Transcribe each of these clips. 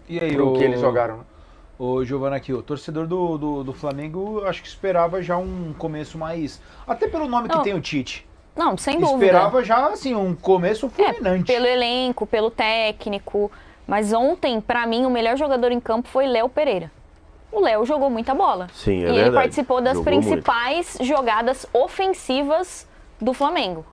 E aí, pro que eles jogaram, né? Ô, Giovana, aqui, o torcedor do Flamengo, acho que esperava já um começo mais. Até pelo nome que Não. tem o Tite. Não, sem dúvida. Esperava já, assim, um começo fulminante. Pelo elenco, pelo técnico. Mas ontem, pra mim, o melhor jogador em campo foi Léo Pereira. O Léo jogou muita bola. Sim, é e verdade. ele participou das Jogou principais jogadas ofensivas do Flamengo.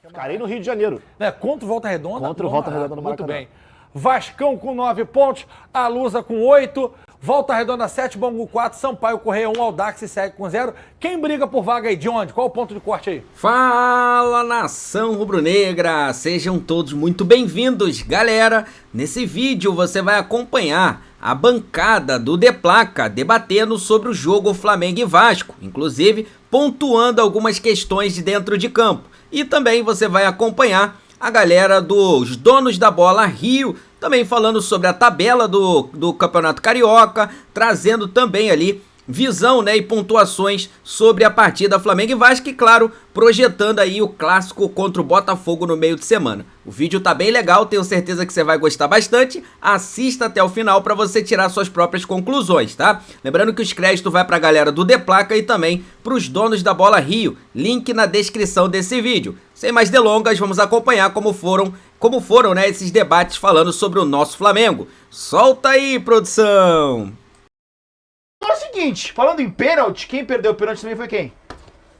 Ficarei no Rio de Janeiro. Né? Contra o Volta Redonda. Contra o Volta Redonda no Muito Maracanã. bem. Vascão com 9 pontos, a Lusa com 8, Volta Redonda 7, Bangu 4, Sampaio Correia 1, Audax segue com 0. Quem briga por vaga aí? De onde? Qual o ponto de corte aí? Fala, nação rubro-negra! Sejam todos muito bem-vindos, galera! Nesse vídeo você vai acompanhar a bancada do De Placa debatendo sobre o jogo Flamengo e Vasco, inclusive pontuando algumas questões de dentro de campo. E também você vai acompanhar a galera dos donos da bola Rio, também falando sobre a tabela do Campeonato Carioca, trazendo também ali visão, né, e pontuações sobre a partida Flamengo e Vasco e, claro, projetando aí o clássico contra o Botafogo no meio de semana. O vídeo tá bem legal, tenho certeza que você vai gostar bastante. Assista até o final para você tirar suas próprias conclusões, tá? Lembrando que os créditos vai pra galera do De Placa e também pros donos da bola Rio. Link na descrição desse vídeo. Sem mais delongas, vamos acompanhar como foram, né, esses debates falando sobre o nosso Flamengo. Solta aí, produção! Então é o seguinte, falando em pênalti, quem perdeu o pênalti também foi quem?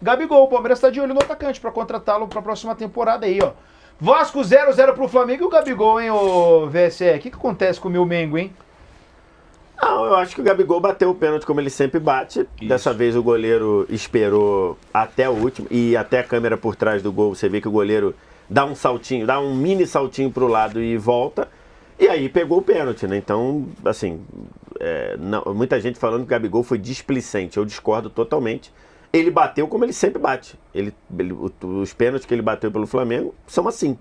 Gabigol. O Palmeiras tá de olho no atacante pra contratá-lo pra próxima temporada aí, ó. Vasco 0-0 pro Flamengo e o Gabigol, hein, ô VSE? O que acontece com o meu Mengo, hein? Não, eu acho que o Gabigol bateu o pênalti como ele sempre bate. Isso. Dessa vez o goleiro esperou até o último. E até a câmera por trás do gol, você vê que o goleiro dá um saltinho, dá um mini saltinho pro lado e volta. E aí pegou o pênalti, né? Então, assim, muita gente falando que o Gabigol foi displicente. Eu discordo totalmente. Ele bateu como ele sempre bate. Os pênaltis que ele bateu pelo Flamengo são assim.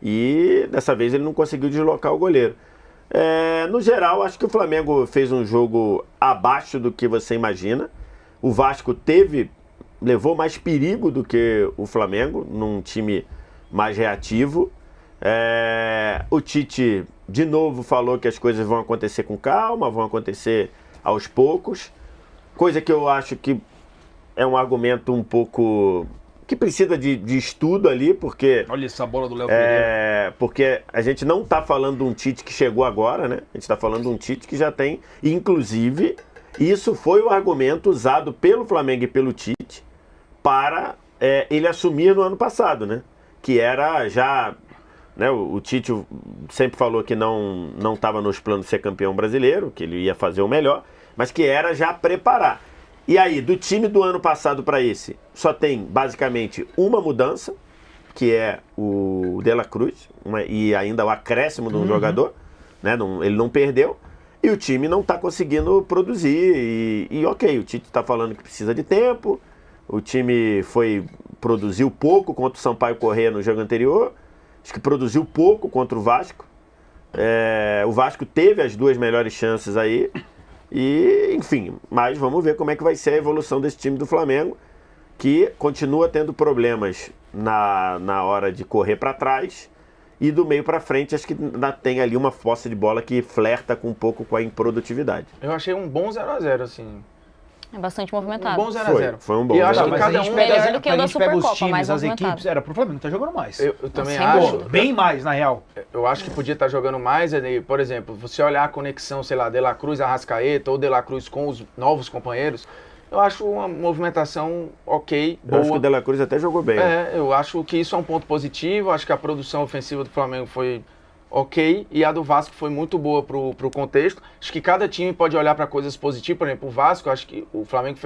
E dessa vez ele não conseguiu deslocar o goleiro. No geral, acho que o Flamengo fez um jogo abaixo do que você imagina. O Vasco levou mais perigo do que o Flamengo, num time mais reativo. O Tite, de novo, falou que as coisas vão acontecer com calma, vão acontecer aos poucos. Coisa que eu acho que é um argumento um pouco que precisa de estudo ali, porque Olha essa bola do Léo Pereira. porque a gente não está falando de um Tite que chegou agora, né? A gente está falando de um Tite que já tem, inclusive, isso foi o argumento usado pelo Flamengo e pelo Tite para ele assumir no ano passado, né? Que era já, né? O Tite sempre falou que não estava nos planos de ser campeão brasileiro, que ele ia fazer o melhor, mas que era já preparar. E aí, do time do ano passado para esse, só tem basicamente uma mudança, que é o De La Cruz, e ainda o acréscimo de um jogador, né? Ele não perdeu, e o time não está conseguindo produzir. E ok, o Tite está falando que precisa de tempo, o time produziu pouco contra o Sampaio Correia no jogo anterior, acho que produziu pouco contra o Vasco. O Vasco teve as duas melhores chances aí. E, enfim, mas vamos ver como é que vai ser a evolução desse time do Flamengo, que continua tendo problemas na hora de correr para trás e do meio para frente. Acho que ainda tem ali uma posse de bola que flerta um pouco com a improdutividade. Eu achei um bom 0x0, assim. É bastante Um movimentado. bom 0x0. Foi um bom E eu acho 0x0. que Mas cada a gente um... pega, melhor do que o a da gente pega os Supercopa, times, mais as movimentado. equipes. Era pro Flamengo, tá jogando mais. Eu também Sem acho. dúvida. Bem mais, na real. Eu acho que podia estar jogando mais, por exemplo, você olhar a conexão, sei lá, De La Cruz, Arrascaeta ou De La Cruz com os novos companheiros, eu acho uma movimentação ok, Eu acho que boa. o De La Cruz até jogou bem. Né? Eu acho que isso é um ponto positivo, acho que a produção ofensiva do Flamengo foi ok e a do Vasco foi muito boa pro contexto. Acho que cada time pode olhar para coisas positivas, por exemplo, o Vasco, acho que o Flamengo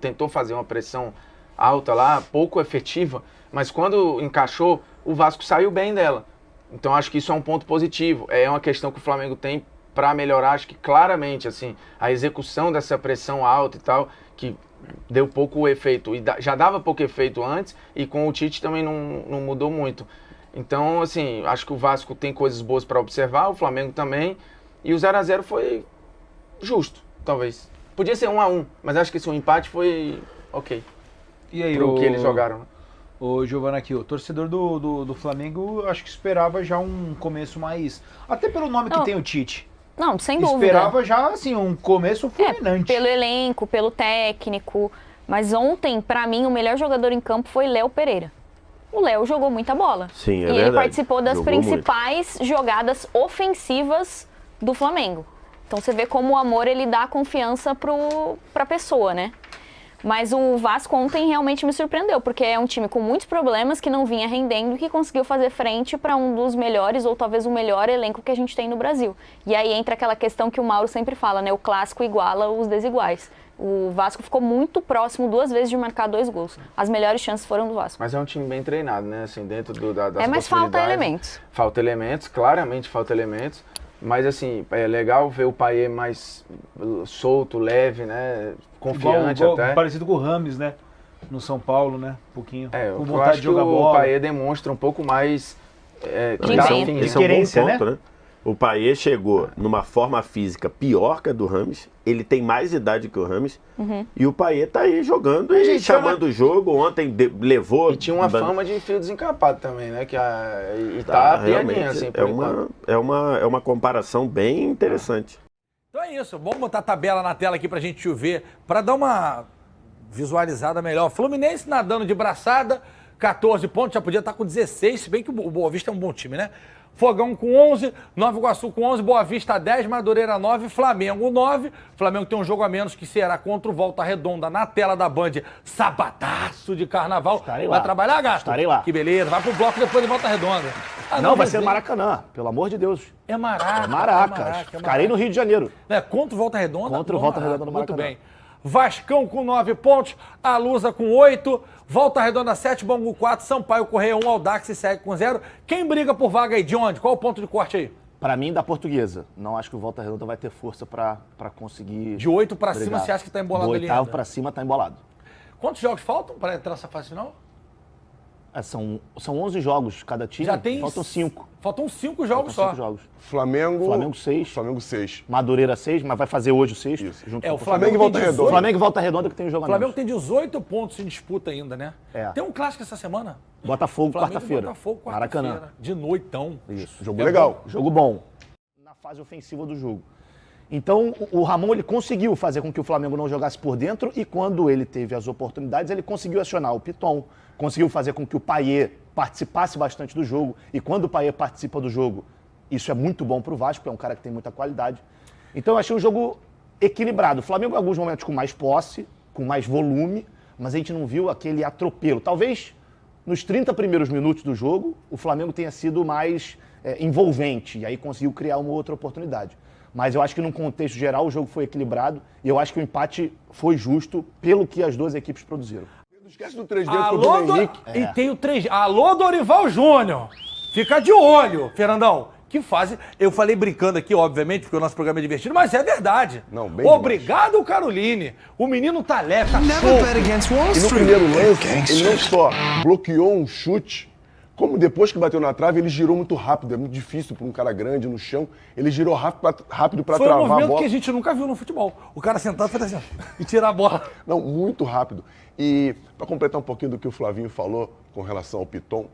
tentou fazer uma pressão alta lá, pouco efetiva, mas quando encaixou, o Vasco saiu bem dela. Então acho que isso é um ponto positivo. É uma questão que o Flamengo tem para melhorar, acho que claramente, assim, a execução dessa pressão alta e tal, que deu pouco efeito, e já dava pouco efeito antes, e com o Tite também não mudou muito. Então, assim, acho que o Vasco tem coisas boas para observar, o Flamengo também, e o 0x0 foi justo, talvez. Podia ser 1x1, mas acho que esse empate foi ok. E aí, Pro que eles jogaram, né? Ô, Giovana, aqui, o torcedor do Flamengo, acho que esperava já um começo mais. Até pelo nome que Não. tem o Tite. Não, sem dúvida. Esperava já, assim, um começo fulminante. Pelo elenco, pelo técnico. Mas ontem, pra mim, o melhor jogador em campo foi Léo Pereira. O Léo jogou muita bola. Sim, é e verdade. ele participou das Jogou principais jogadas ofensivas do Flamengo. Então você vê como o Amor ele dá confiança pra pessoa, né? Mas o Vasco ontem realmente me surpreendeu, porque é um time com muitos problemas, que não vinha rendendo e que conseguiu fazer frente para um dos melhores, ou talvez o melhor elenco que a gente tem no Brasil. E aí entra aquela questão que o Mauro sempre fala, né? O clássico iguala os desiguais. O Vasco ficou muito próximo 2 vezes de marcar 2 gols. As melhores chances foram do Vasco. Mas é um time bem treinado, né? Assim, dentro das mas falta elementos. Falta elementos, claramente falta elementos. Mas assim, é legal ver o Payet mais solto, leve, né? Confiante igual, até. Parecido com o Rames, né? No São Paulo, né? Um pouquinho. Eu com vontade acho de jogar que bola. o Payet demonstra um pouco mais De garra bem. física. Esse é um bom Querência, ponto, né? O Payet chegou numa forma física pior que a do Rames. Ele tem mais idade que o Rames. E o Payet tá aí jogando e gente, chamando o jogo. Ontem levou... E tinha uma fama de fio desencapado também, né? E tá piadinha, assim, por enquanto. É uma comparação bem interessante. Então é isso, vamos botar a tabela na tela aqui pra gente ver, pra dar uma visualizada melhor. Fluminense nadando de braçada, 14 pontos, já podia estar com 16, se bem que o Boa Vista é um bom time, né? Fogão com 11, Nova Iguaçu com 11, Boa Vista 10, Madureira 9, Flamengo 9. Flamengo tem um jogo a menos que será contra o Volta Redonda na tela da Band. Sabadaço de carnaval. Estarei Vai lá. trabalhar, Gato? Estarei lá. Que beleza, vai pro bloco depois de Volta Redonda. Não, vai ser resenha. Maracanã, pelo amor de Deus. É Maraca. É Maracas. Ficarei no Rio de Janeiro. É, contra o Volta Redonda? Contra o Volta Redonda no Muito Maracanã. bem. Vascão com 9 pontos, a Lusa com 8, Volta Redonda 7, Bangu 4, Sampaio Correia 1, Audax segue com 0. Quem briga por vaga aí? De onde? Qual o ponto de corte aí? Pra mim, da Portuguesa. Não acho que o Volta Redonda vai ter força pra conseguir... De 8 pra brigar. cima, você acha que tá embolado Do ali oitavo ainda? pra cima tá embolado. Quantos jogos faltam para entrar nessa fase final? São 11 jogos cada time, Já tem... faltam 5. Faltam 5 jogos Faltam só. 5 jogos. Flamengo 6. Flamengo 6. Madureira 6, mas vai fazer hoje o 6. Isso. Junto É, com o Flamengo e Volta tem Redonda. 18. Flamengo e Volta Redonda que tem um jogo O a Flamengo menos. tem 18 pontos em disputa ainda, né? É. Tem um clássico essa semana? Botafogo, Flamengo e quarta-feira. Botafogo, quarta-feira. Maracanã. De noitão. Isso. Jogo legal. Jogo bom. Na fase ofensiva do jogo. Então, o Ramon ele conseguiu fazer com que o Flamengo não jogasse por dentro e quando ele teve as oportunidades, ele conseguiu acionar o Piton, conseguiu fazer com que o Payet participasse bastante do jogo. E quando o Payet participa do jogo, isso é muito bom para o Vasco, porque é um cara que tem muita qualidade. Então, eu achei um jogo equilibrado. O Flamengo, em alguns momentos, com mais posse, com mais volume, mas a gente não viu aquele atropelo. Talvez nos 30 primeiros minutos do jogo, o Flamengo tenha sido mais envolvente e aí conseguiu criar uma outra oportunidade. Mas eu acho que, num contexto geral, o jogo foi equilibrado e eu acho que o empate foi justo pelo que as duas equipes produziram. Não esquece do 3 dedos Alô, contra o Henrique. E tem o 3. Alô, Dorival Júnior. Fica de olho, Fernandão. Que fase. Eu falei brincando aqui, obviamente, porque o nosso programa é divertido, mas é verdade. Não, bem Obrigado, Caroline. O menino tá leve, tá solto. E no primeiro lance, ele não só bloqueou um chute, como depois que bateu na trave, ele girou muito rápido. É muito difícil para um cara grande no chão. Ele girou rápido para Foi um travar a movimento bola. que a gente nunca viu no futebol. O cara sentado faz assim, ó, e tirar a bola. Não, muito rápido. E para completar um pouquinho do que o Flavinho falou com relação ao Piton,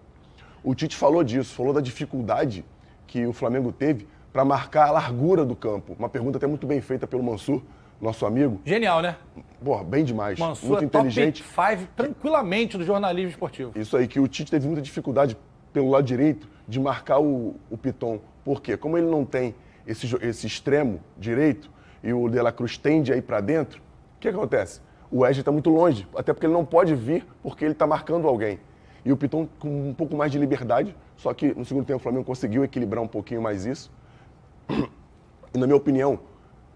o Tite falou disso, falou da dificuldade que o Flamengo teve para marcar a largura do campo. Uma pergunta até muito bem feita pelo Mansur, nosso amigo. Genial, né? Porra, bem demais. Mansur muito é top inteligente. 5 tranquilamente do jornalismo esportivo. Isso aí, que o Tite teve muita dificuldade pelo lado direito de marcar o Piton. Por quê? Como ele não tem esse extremo direito e o De La Cruz tende a ir para dentro, o que acontece? O Wesley está muito longe, até porque ele não pode vir porque ele está marcando alguém. E o Piton com um pouco mais de liberdade, só que no segundo tempo o Flamengo conseguiu equilibrar um pouquinho mais isso. E, na minha opinião,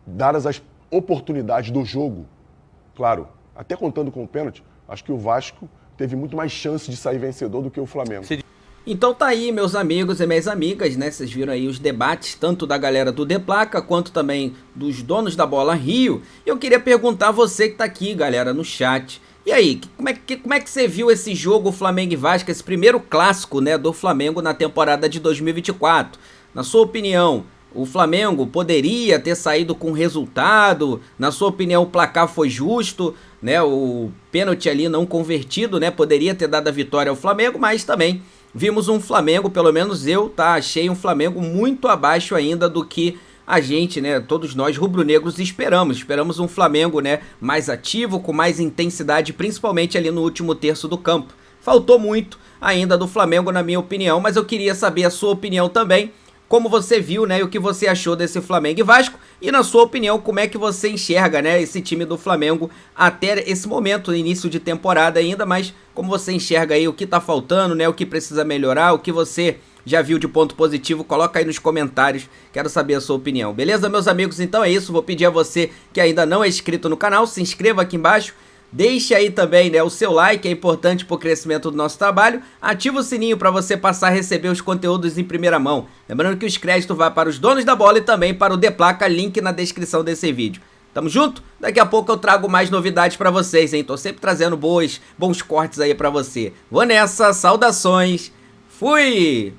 dadas as oportunidades do jogo, claro, até contando com o pênalti, acho que o Vasco teve muito mais chance de sair vencedor do que o Flamengo. Então tá aí, meus amigos e minhas amigas, né? Vocês viram aí os debates, tanto da galera do De Placa, quanto também dos donos da Bola Rio. E eu queria perguntar a você que tá aqui, galera, no chat. E aí, como é que você viu esse jogo Flamengo e Vasco, esse primeiro clássico, né, do Flamengo na temporada de 2024? Na sua opinião, o Flamengo poderia ter saído com resultado? Na sua opinião, o placar foi justo, né? O pênalti ali não convertido, né? Poderia ter dado a vitória ao Flamengo, mas também vimos um Flamengo, pelo menos eu, achei um Flamengo muito abaixo ainda do que a gente, né, todos nós rubro-negros esperamos um Flamengo, né, mais ativo, com mais intensidade, principalmente ali no último terço do campo. Faltou muito ainda do Flamengo, na minha opinião, mas eu queria saber a sua opinião também, como você viu, né, e o que você achou desse Flamengo e Vasco, e na sua opinião, como é que você enxerga, né, esse time do Flamengo até esse momento, início de temporada ainda, mas como você enxerga aí o que tá faltando, né, o que precisa melhorar, o que você já viu de ponto positivo, coloca aí nos comentários, quero saber a sua opinião. Beleza, meus amigos? Então é isso, vou pedir a você que ainda não é inscrito no canal, se inscreva aqui embaixo, deixe aí também, né, o seu like, é importante para o crescimento do nosso trabalho. Ativa o sininho para você passar a receber os conteúdos em primeira mão. Lembrando que os créditos vão para os donos da bola e também para o Deplaca, link na descrição desse vídeo. Tamo junto? Daqui a pouco eu trago mais novidades para vocês, hein? Tô sempre trazendo bons cortes aí para você. Vou nessa, saudações, fui!